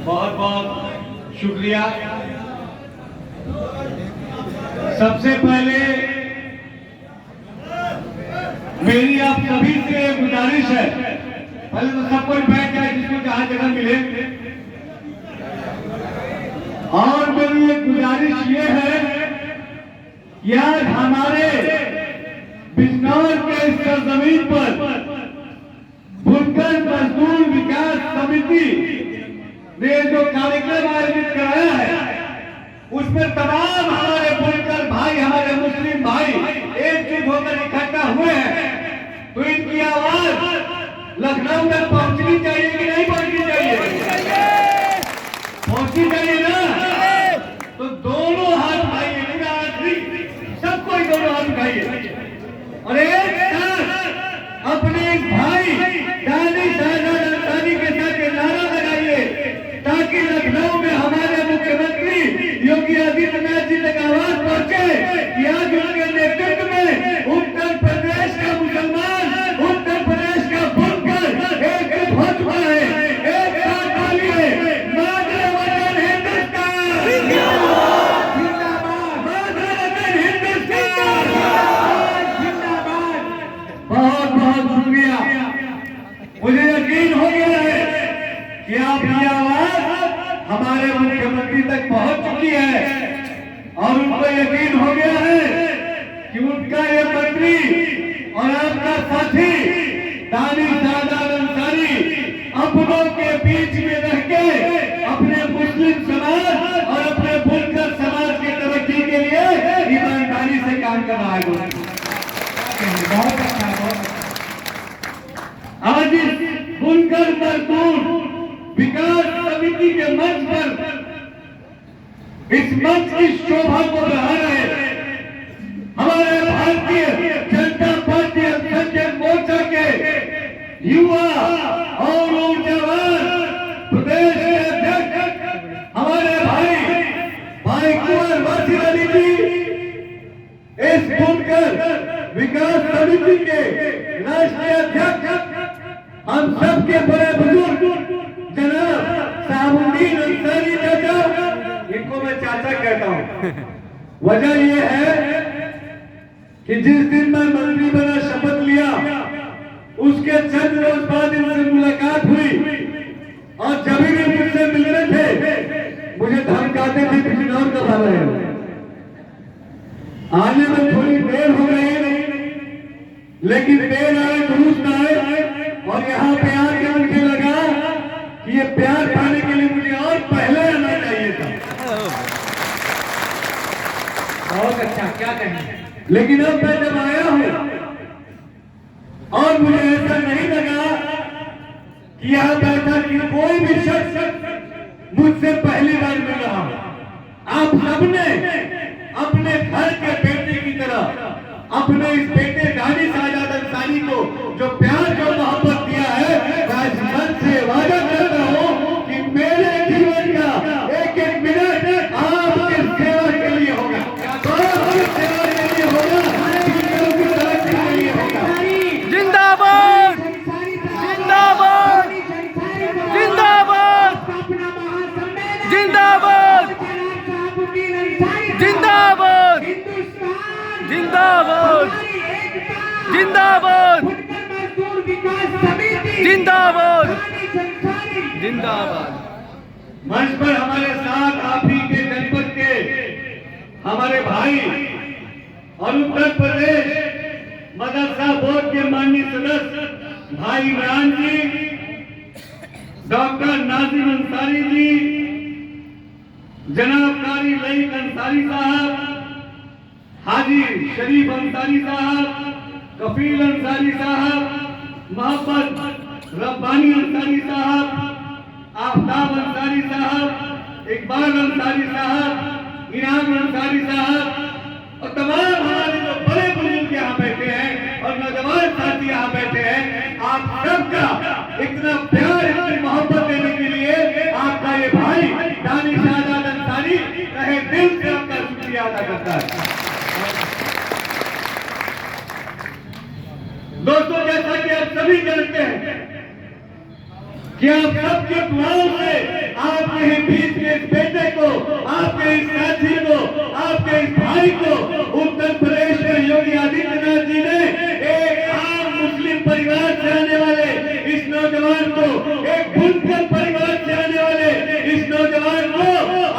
बहुत बहुत शुक्रिया। सबसे पहले मेरी आप सभी से गुजारिश है, पहले तो सब कोई बैठ जाए जिसको जहां जगह मिले। और मेरी एक गुजारिश ये है कि आज हमारे बिजनौर के इस सरजमीन पर बुनकर मजदूर विकास समिति ने जो कार्यक्रम आयोजित कराया है, उसमें तमाम हमारे बुनकर भाई, हमारे मुस्लिम भाई एकजुट होकर इकट्ठा हुए हैं। तो इनकी आवाज लखनऊ तक पहुंचनी चाहिए कि नहीं पहुंचनी चाहिए? पहुंचनी चाहिए ना? तो दोनों हाथ उठाइए, मेरा हाथ नहीं, सबको दोनों हाथ उठाइए और एक साथ अपने भाई दानिश आजाद अंसारी के साथ ये नारा लगाइए ताकि लखनऊ में हमारे मुख्यमंत्री योगी आदित्यनाथ जी तक आवाज पहुंचे कि आज उनके नेतृत्व में उत्तर प्रदेश का मुसलमान, उत्तर प्रदेश का बुनकर एकजुट हो चुका है। एक साथ बोलिए, मातृ वतन हिंदुस्तान जिंदाबाद, मातृ वतन हिंदुस्तान जिंदाबाद। बहुत बहुत शुक्रिया। मुझे यकीन हो गया है कि आपकी आवाज हमारे मुख्यमंत्री तक पहुंच चुकी है और उनको यकीन हो गया है कि उनका ये मंत्री और आपका साथी दानिश आजाद अंसारी अपनों के बीच में रह के अपने मुस्लिम समाज और अपने बुनकर समाज की तरक्की के लिए ईमानदारी से काम कर रहा है। बहुत अच्छा, बहुत आज इस बुनकर मजदूर विकास समिति के मंच पर, इस मंच की शोभा को बढ़ा रहे हमारे भारतीय जनता पार्टी अल्पसंख्यक मोर्चा के युवा और ऊर्जावान प्रदेश के अध्यक्ष हमारे भाई कुंवर वासिर अली जी, इस बुनकर विकास समिति के राष्ट्रीय अध्यक्ष, हम सबके बड़े बुजुर्ग जनाब साबुद्दीन अंसारी चाचा, इनको मैं चाचा कहता हूं। वजह यह है कि जिस दिन मैं मंत्री बना शपथ लिया उसके चंद रोज बाद इनसे मुलाकात हुई और जब भी मुझसे मिल रहे थे मुझे धमकाते थे कि बिजनौर कब आ रहे हैं। आने में थोड़ी देर हो गई, लेकिन देर आए दुरुस्त आए और यहाँ पे आके मुझे लगा कि ये प्यार पाने के लिए मुझे और पहले आना चाहिए था। बहुत अच्छा, क्या कहें। लेकिन अब मैं जब आया हूं और मुझे ऐसा नहीं लगा कि यहाँ बैठा कि कोई भी शख्स मुझसे पहली बार मिल रहा हूं। आप सबने अपने घर के बेटे की तरह अपने इस बेटे दानिश आजाद अंसारी को जो प्यार, जो मोहब्बत दिया है, मैं इस मन से वादा करता हूं कि मेरे जीवन का एक एक मिनट आपकी सेवा के लिए होगा, आपकी सेवा के लिए होगा, दूसरों की तरक्की के लिए होगा। जिंदाबाद जिंदाबाद जिंदाबाद जिंदाबाद जिंदाबाद जिंदाबाद जिंदाबाद जिंदाबाद जिंदाबाद। मंच पर हमारे साथ आप ही के जनपद के हमारे भाई और उत्तर प्रदेश मदरसा बोर्ड के माननीय सदस्य भाई इमरान जी, डॉक्टर नाजिम अंसारी जी, जनाब कारी लईक अंसारी साहब, हाजी शरीफ अंसारी साहब, कफील अंसारी साहब, मोहम्मद रब्बानी अंसारी साहब, आफ्ताब अंसारी साहब, इकबाल अंसारी साहब, इनाम अंसारी साहब और तमाम हमारे जो बड़े बुजुर्ग यहाँ बैठे हैं और नौजवान साथी यहाँ बैठे हैं, आप सबका इतना प्यार, इतनी मोहब्बत देने के लिए आपका ये भाई दानिश आजाद अंसारी तहे दिल से आपका शुक्रिया अदा करता है। दोस्तों, जैसा कि आप सभी जानते हैं कि आप सबके दुआओं से, आपके भाई को उत्तर प्रदेश में योगी आदित्यनाथ जी ने एक आम मुस्लिम परिवार से आने वाले इस नौजवान को, एक बुनकर परिवार से आने वाले इस नौजवान को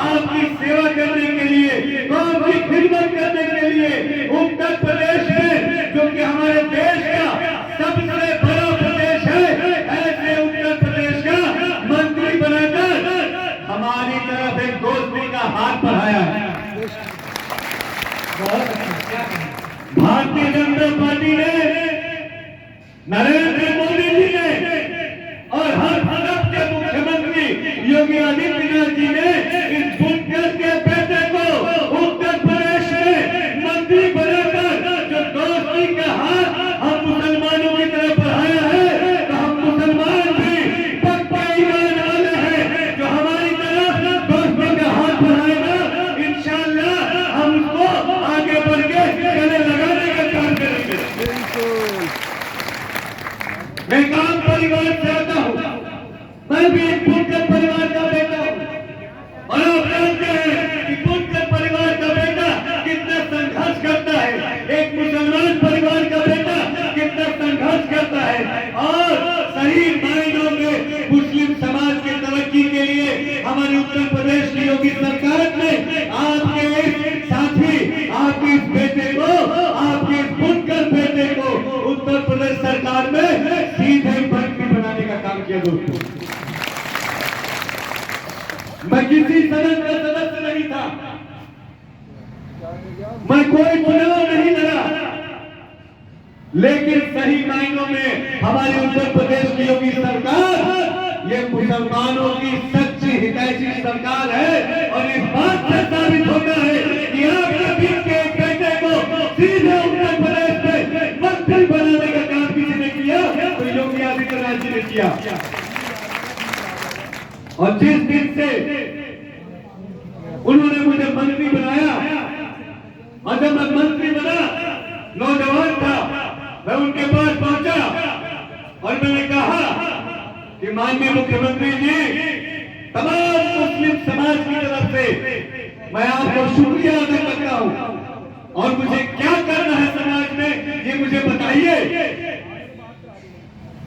आपकी सेवा करने के लिए, कौम की खिदमत करने के लिए उत्तर प्रदेश में, जो कि हमारे देश का सबसे बड़ा प्रदेश है, ऐसे उत्तर प्रदेश का मंत्री बनाकर हमारी तरफ एक दोस्ती का हाथ बढ़ाया है। भारतीय जनता पार्टी ने, नरेंद्र मोदी जी ने और हर तरफ के मुख्यमंत्री योगी आदित्यनाथ जी ने इस बुनकर के बेटे को उत्तर प्रदेश में मंत्री बनाकर जो दोस्ती का हाथ हम मुसलमानों की तरफ बढ़ाया है, तो हम मुसलमान भी पक्के ईमान वाले हैं, जो हमारी तरफ दोस्ती का हाथ बढ़ाएगा, इंशाअल्लाह हम उसको आगे बढ़ के गले लगाने का काम करेंगे। मैं काम परिवार से आता हूँ, मैं भी एक बुनकर परिवार का बेटा हूँ और आप जानते हैं कि बुनकर परिवार का बेटा कितना संघर्ष करता है, एक मुसलमान परिवार का बेटा कितना संघर्ष करता है। और सही मायनों में मुस्लिम समाज की तरक्की के लिए हमारे उत्तर प्रदेश की योगी सरकार ने आपके इस साथी, आपके इस बेटे को, आपके इस बुनकर बेटे को उत्तर प्रदेश सरकार में सीधे मंत्री बनाने का काम किया। दोस्तों, मैं किसी सदन का सदस्य नहीं था, मैं कोई चुनाव नहीं लड़ा, लेकिन सही मायनों में हमारी उत्तर प्रदेश की योगी सरकार ये मुसलमानों की सच्ची हितैषी सरकार है। और इस बात से साबित होता है कि आपके बीच के एक बेटे को सीधे उत्तर प्रदेश में मंत्री बनाने का काम किसी ने किया तो योगी आदित्यनाथ जी ने किया। और जिस दिन से उन्होंने मुझे मंत्री बनाया, और जब मैं मंत्री बना, नौजवान था, मैं उनके पास पहुंचा और मैंने कहा कि माननीय मुख्यमंत्री जी, तमाम मुस्लिम समाज की तरफ से मैं आपको शुक्रिया अदा करता हूं और मुझे क्या करना है समाज में ये मुझे बताइए।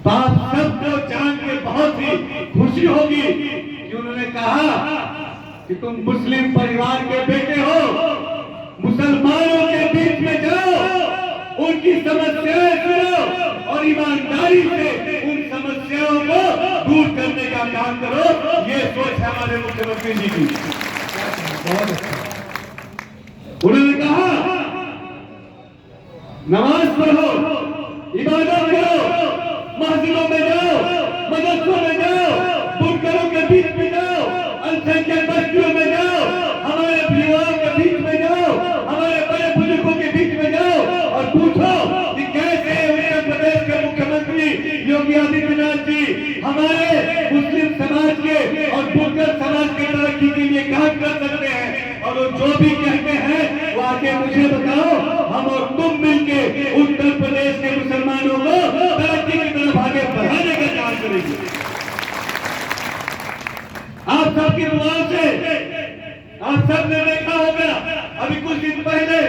तो आप सबको जान के बहुत ही खुशी होगी कि उन्होंने कहा कि तुम मुस्लिम परिवार के बेटे हो, मुसलमानों के बीच में जाओ, उनकी समस्याएं सुनो और ईमानदारी से उन समस्याओं को दूर करने का काम करो। ये सोच है हमारे मुख्यमंत्री जी की। बहुत अच्छा। उन्होंने कहा नमाज पढ़ो, इबादत करो, मस्जिदों में जाओ, मदरसों में जाओ, बुनकरों के बीच में जाओ, अल्पसंख्यक बस्तियों में जाओ, हमारे युवाओं के बीच में जाओ, हमारे बड़े बुजुर्गों के बीच में जाओ और पूछो कि कैसे उत्तर प्रदेश के मुख्यमंत्री योगी आदित्यनाथ जी हमारे मुस्लिम समाज के और बुनकर समाज के तरक्की के लिए काम कर सकते हैं। और वो जो भी कहते हैं वो आके मुझे बताओ, हम और तुम मिलके उत्तर प्रदेश के मुसलमानों को तरक्की की तरफ आगे बढ़ाने का काम करेंगे। आप सबकी दुआओं से आप सबने देखा होगा, अभी कुछ दिन पहले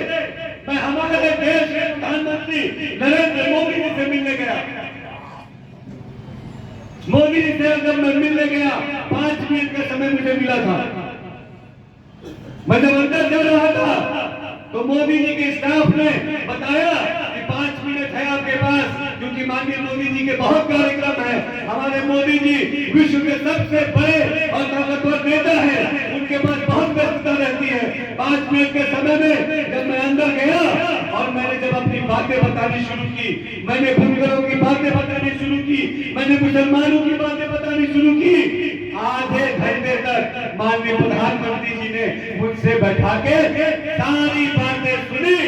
मैं हमारे देश के प्रधानमंत्री नरेंद्र मोदी जी से मिलने गया। मोदी जी से जब मैं मिलने गया, 5 मिनट का समय मुझे मिला था। मैं जब अंदर जा रहा था तो मोदी जी के स्टाफ ने बताया कि 5 मिनट है आपके पास, क्योंकि माननीय मोदी जी के बहुत कार्यक्रम है। हमारे मोदी जी विश्व के सबसे बड़े और ताकतवर नेता है, उनके पास बहुत व्यस्तता रहती है। 5 मिनट के समय में जब मैं अंदर गया और मैंने जब अपनी बातें बतानी शुरू की, मैंने बुनकरों की बातें बतानी शुरू की, मैंने मुसलमानों की बातें बतानी शुरू की, आधे घंटे तक माननीय प्रधानमंत्री जी ने मुझसे बैठा के सारी बातें सुनी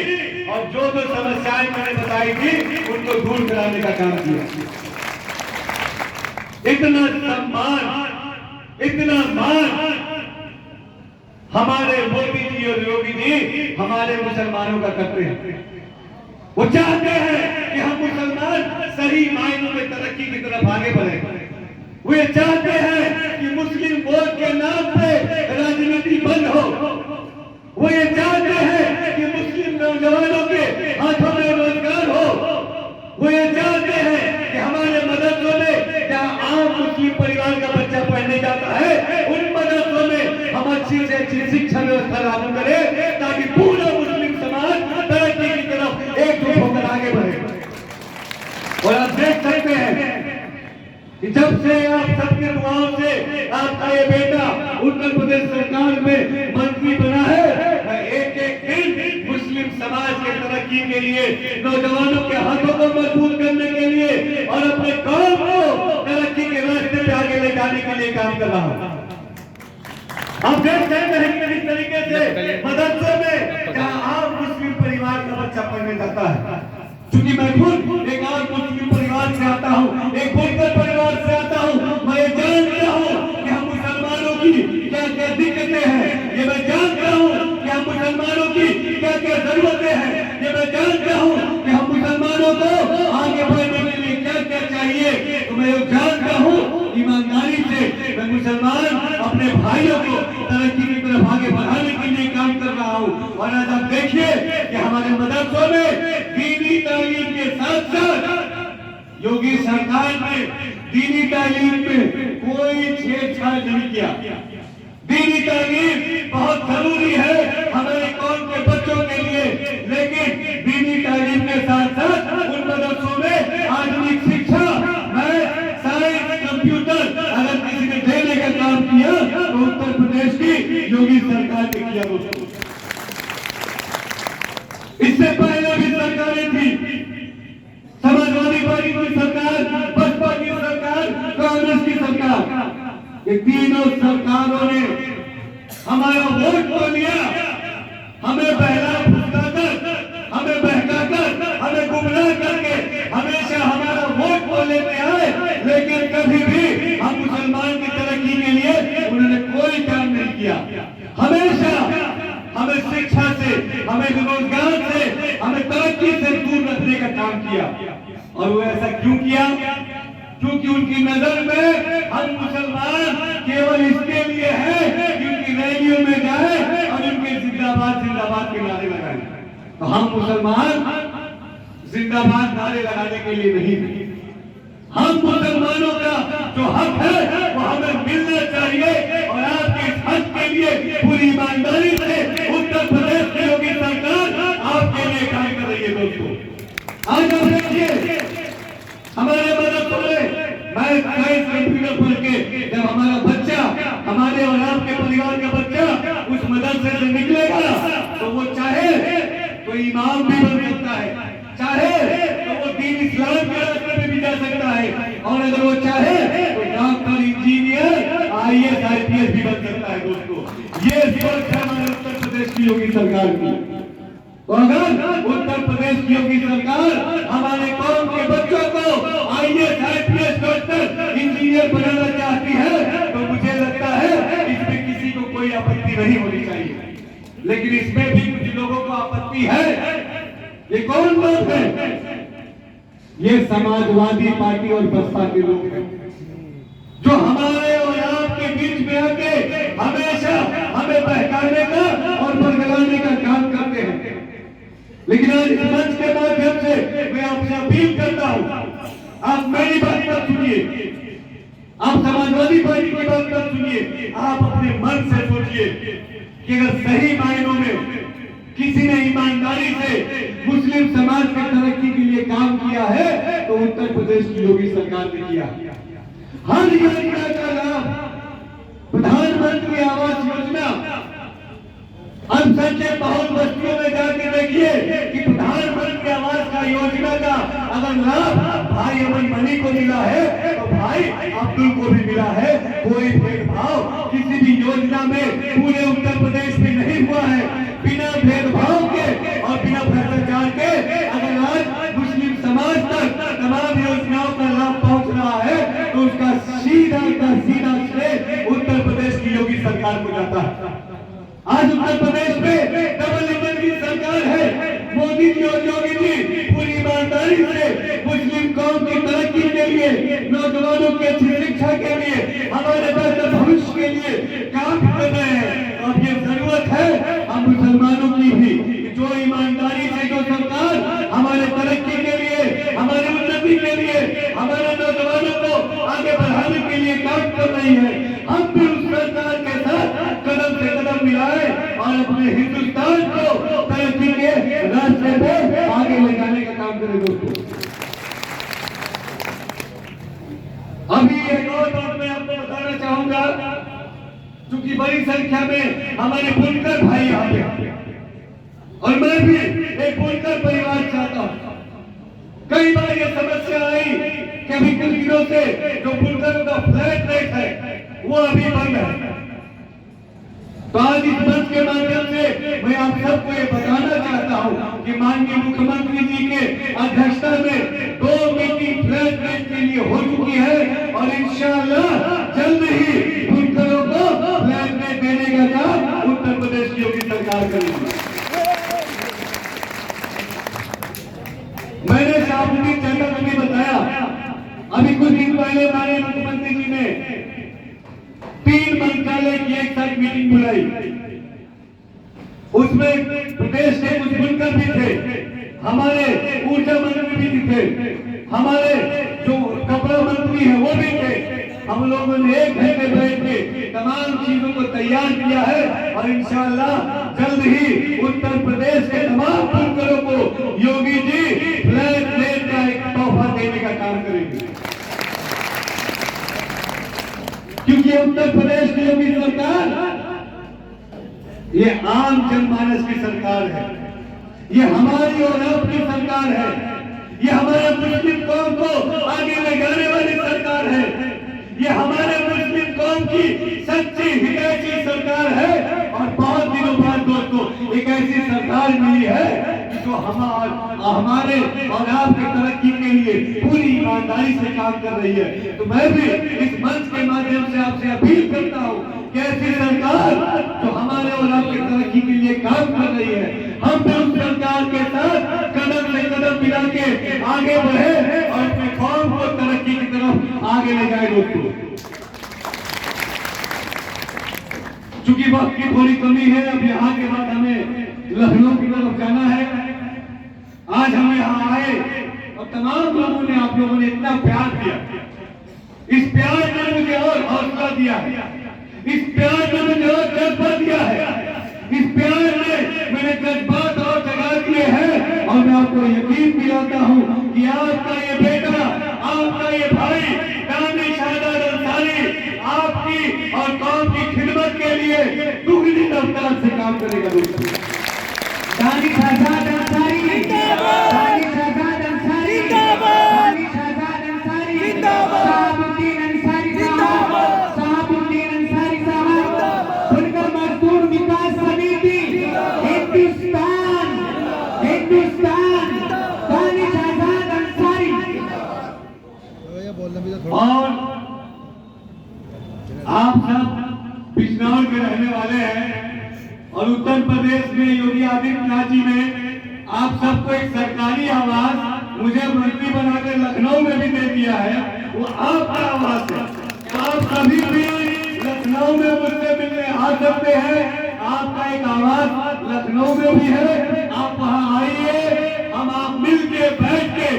और जो समस्याएं मैंने बताई थी उनको दूर कराने का काम किया। इतना सम्मान, इतना मान हमारे मोदी जी और योगी जी हमारे मुसलमानों का करते हैं। वो चाहते हैं कि हम मुसलमान सही मायनों में तरक्की की तरफ आगे बढ़े। वे चाहते हैं कि मुस्लिम वोट के नाम पे राजनीति बंद हो। वो ये चाहते हैं कि नौजवानों के हाथों में रोजगार हो। वो ये चाहते हैं कि हमारे मदरसों में जहाँ आम मुस्लिम परिवार का बच्चा पढ़ने जाता है, उन मदरसों में हम अच्छी से अच्छी शिक्षा व्यवस्था लागू करें ताकि पूरा मुस्लिम समाज तरक्की की तरफ एकजुट होकर आगे बढ़े। और आप देख सकते हैं कि जब से आप सबके दुआओं से आपका ये बेटा उत्तर प्रदेश सरकार में मंत्री बना है, एक एक दिन मुस्लिम समाज के तरक्की के लिए, नौजवानों के हाथों को मजबूत करने के लिए और अपने कौम को तरक्की के रास्ते पे आगे ले जाने के लिए काम कर रहा हूं। आप देख सकते हैं किस तरीके से मदरसों में जहां आम मुस्लिम परिवार का बच्चा पढ़ने जाता है, क्योंकि मैं खुद एक आम मुस्लिम परिवार से आता हूँ, एक बुनकर परिवार से आता हूँ, मैं जानता हूँ कि हम मुसलमानों की क्या क्या दिक्कतें हैं, ये मैं जानता हूँ कि हम मुसलमानों की क्या क्या जरूरतें हैं, ये मैं जानता हूँ कि हम मुसलमानों को आगे बढ़ने के लिए क्या क्या चाहिए। तो मैं जानता हूँ ईमानदारी से मैं मुसलमान अपने भाइयों को तरक्की की तरफ आगे बढ़ाने के लिए काम कर रहा हूँ। और आज आप देखिए कि हमारे मदरसों में दीनी तालीम के साथ साथ योगी सरकार ने दीनी तालीम में कोई छेड़छाड़ नहीं किया। दीनी तालीम बहुत जरूरी है हमारे कौम के बच्चों के लिए, लेकिन दीनी तालीम के साथ साथ उन मदरसों में आधुनिक शिक्षा, मैथ, साइंस, कंप्यूटर अगर किसी ने देने का काम किया तो उत्तर प्रदेश की योगी सरकार ने किया। दोस्तों, इससे पहले भी सरकारें थी, समाजवादी पार्टी की सरकार, बसपा की सरकार, कांग्रेस की सरकार, ये तीनों सरकारों ने हमारा वोट तो लिया, हमें बहला फुसलाकर, हमें बहकाकर, हमें गुमराह करके हमेशा हमारा वोट तो लेते आए, लेकिन कभी भी हम मुसलमान की तरक्की के लिए उन्होंने कोई काम नहीं किया। हमेशा हमें शिक्षा से, हमें रोजगार से, हमें तरक्की से दूर रखने का काम किया। और वो ऐसा क्यों किया? क्योंकि उनकी नजर में हम मुसलमान केवल इसके लिए हैं कि उनकी रैलियों में जाए और उनके जिंदाबाद जिंदाबाद के नारे लगाएं। तो हम मुसलमान जिंदाबाद नारे लगाने के लिए नहीं, हम मुसलमानों का जो हक है वो हमें मिलना चाहिए। और आपके इस हक के लिए पूरी ईमानदारी से उत्तर प्रदेश की योगी सरकार आपके लिए काम कर रही है। दोस्तों, आज आप देखिए हमारे मदरसों में मैं साइंस कंप्यूटर पढ़ के जब हमारा बच्चा, हमारे और आपके परिवार का बच्चा उस मदरसे से निकलेगा तो वो चाहे तो इमाम भी बन सकता है, चाहे तो वो दीन इस्लाम के रास्ते में भी जा सकता है, और अगर वो चाहे तो डॉक्टर, इंजीनियर, IAS, IPS भी बन सकता है। दोस्तों, ये सोच है हमारे उत्तर प्रदेश की योगी सरकार की। तो अगर उत्तर प्रदेश की योगी सरकार हमारे कौम के बच्चों को IAS, IPS, डॉक्टर, इंजीनियर बनाना चाहती है तो मुझे लगता है इसमें किसी को कोई आपत्ति नहीं होनी चाहिए। लेकिन इसमें भी कुछ लोगों को आपत्ति है। ये कौन लोग हैं? ये समाजवादी पार्टी और बसपा के लोग हैं, जो हमारे और आपके बीच में आके हमेशा हमें बहकाने का और बरगलाने का काम करते हैं। लेकिन आज इस मंच के माध्यम से मैं आपसे अपील करता हूं, आप मेरी बात मत सुनिए, आप समाजवादी पार्टी की बात मत सुनिए, आप अपने मन से सोचिए कि अगर सही मायनों में किसी ने ईमानदारी से मुस्लिम समाज की तरक्की के लिए काम किया है तो उत्तर प्रदेश की योगी सरकार ने किया। हर योजना का लाभ, प्रधानमंत्री आवास योजना, अल्पसंख्यक बहुत बस्तियों में जाके देखिए कि प्रधानमंत्री आवास का योजना का अगर लाभ भाई अमन मनी को मिला है तो भाई अब्दुल को भी मिला है। कोई भेदभाव किसी भी योजना में पूरे उत्तर प्रदेश में नहीं हुआ है। बिना भेदभाव के और बिना भ्रष्टाचार के अगर आज मुस्लिम समाज तक तमाम योजनाओं का लाभ पहुंच रहा है तो उसका सीधा का सीधा श्रेय उत्तर प्रदेश की योगी सरकार को जाता है। आज उत्तर प्रदेश में डबल इंजन की सरकार है। मोदी जी और योगी जी पूरी ईमानदारी से मुस्लिम कौम की तरक्की के लिए, नौजवानों की अच्छी शिक्षा के लिए, हमारे बेहतर भविष्य के लिए काम कर रहे हैं। अब ये जरूरत है हम मुसलमानों की भी, जो ईमानदारी कर रही है, हम भी उस सरकार के साथ कदम से कदम मिलाएं और अपने हिंदुस्तान को तरक्की के रास्ते पे आगे ले जाने का काम करें दोस्तों। अभी एक और बात मैं आपको बताना चाहूंगा, क्योंकि बड़ी संख्या में हमारे बुनकर भाई यहाँ पे और मैं भी एक बुनकर परिवार चाहता हूँ। कई बार ये समस्या आई कि अभी कुछ दिनों से जो बुनकरों का फ्लैट रेट है वो अभी बंद है। तो आज इस मंच के माध्यम से मैं आप सबको ये बताना चाहता हूँ कि माननीय मुख्यमंत्री जी के अध्यक्षता में 2 मीटिंग फ्लैट रेट के लिए हो चुकी है और इंशाअल्लाह जल्द ही बुनकरों को फ्लैट रेट देने का काम उत्तर प्रदेश की योगी सरकार करेगी। मैंने शाहबुद्दीन टंडन को भी बताया, अभी कुछ दिन पहले माननीय मुख्यमंत्री जी ने 3 मंत्रालय की एक साथ मीटिंग बुलाई। उसमें प्रदेश के कुछ बुनकर भी थे, हमारे ऊर्जा मंत्री भी थे, हमारे जो कपड़ा मंत्री है वो भी थे। हम लोगों ने एक घंटे बैठ के तमाम चीजों को तैयार किया है और इंशाअल्लाह जल्द ही उत्तर प्रदेश के तमाम बुनकरों को योगी जी फ्लैट रेट का एक तोहफा देने का काम करेंगे। क्योंकि उत्तर प्रदेश की योगी सरकार ये आम जनमानस की सरकार है, ये हमारी और आपकी सरकार है, ये हमारे मुस्लिम कौम को आगे ले जाने वाली सरकार है, ये हमारे मुस्लिम कौम की सच्ची हिदायती सरकार है। और बहुत दिनों बाद दोस्तों एक ऐसी सरकार मिली है जो हमारे और आपकी तरक्की के लिए पूरी ईमानदारी से काम कर रही है। तो मैं भी इस मंच के माध्यम से आपसे अपील करता हूँ कि ऐसी सरकार जो हमारे और आपकी तरक्की के लिए काम कर रही है, हम भी उस सरकार के साथ कदम से कदम मिला के आगे बढ़े और अपने कौम को तरक्की की तरफ आगे ले जाए दोस्तों। चूंकि वक्त की थोड़ी कमी है, अब यहाँ के बाद हमें लखनऊ की तरफ जाना है। आज हम यहाँ आए और तमाम लोगों ने, आप लोगों ने इतना प्यार दिया, इस प्यार ने मुझे और हौसला दिया है, इस प्यार ने मुझे और जज्बा दिया है, इस प्यार ने मेरे जज्बात और जगा दिए हैं। और मैं आपको यकीन दिलाता हूँ कि आपका ये बेटा, आपका ये भाई दानिश हैदर अंसारी आपकी और कौम की खिदमत के लिए दुगनी रफ्तार से काम करेगा दोस्तों। दानिश हैदर अंसारी जिंदाबाद, दानिश हैदर अंसारी जिंदाबाद, दानिश हैदर अंसारी जिंदाबाद, शाहबुद्दीन अंसारी जिंदाबाद, शाहबुद्दीन अंसारी साहब, बुनकर मजदूर विकास समिति हिंदुस्तान, हिंदुस्तान, दानिश हैदर अंसारी। और आप सब बिजनौर के रहने वाले हैं और उत्तर प्रदेश में योगी आदित्यनाथ जी ने आप सबको एक सरकारी आवास मुझे मंत्री बनाकर लखनऊ में भी दे दिया है, वो आपका आवास है। तो आप सभी भी लखनऊ में मुझसे मिलने आ सकते हैं, आपका एक आवास लखनऊ में भी है, आप वहाँ आइए, हम आप मिल के बैठ के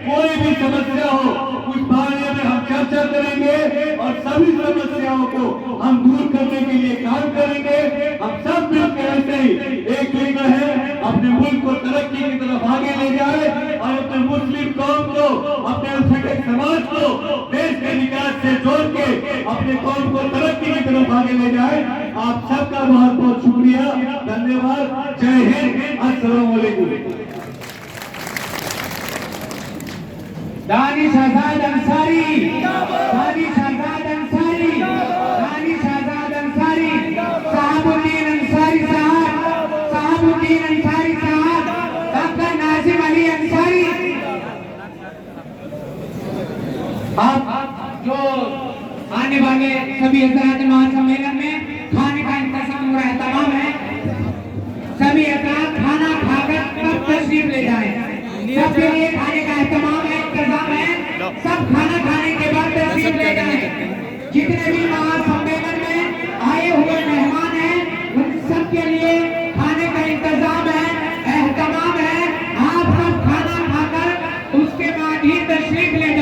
कोई भी समस्या हो उस बारे में हम चर्चा करेंगे और सभी समस्याओं को हम दूर करने के लिए काम करेंगे। हम सब मिलकर ऐसे ही एक जगह है अपने मुल्क को तरक्की की तरफ आगे ले जाए और अपने मुस्लिम कौम को, अपने अल्पसंख्यक समाज को देश के विकास से जोड़ के अपने कौम को तरक्की की तरफ आगे ले जाए। आप सबका बहुत बहुत शुक्रिया, धन्यवाद, जय हिंद, अस्सलाम वालेकुम। दानिश हैदर अंसारी, दानिश हैदर अंसारी, दानिश हैदर अंसारी, शाहबुद्दीन अंसारी साहब, शाहबुद्दीन अंसारी साहब, डॉक्टर नाजिम अली अंसारी। आप जो आने वाले सभी हजरात महासम्मेलन में खाने का इंतजाम हो रहा है, तमाम है, सभी हजरात खाना खाकर कब तशरीफ ले जाए, सबके लिए खाने का इंतजाम है, सब खाना खाने के बाद तशरीफ ले जाएं। जितने भी महासम्मेलन में आए हुए मेहमान हैं उन सब के लिए खाने का इंतजाम है, एहतमाम है। आप सब खाना खाकर उसके बाद ही तशरीफ ले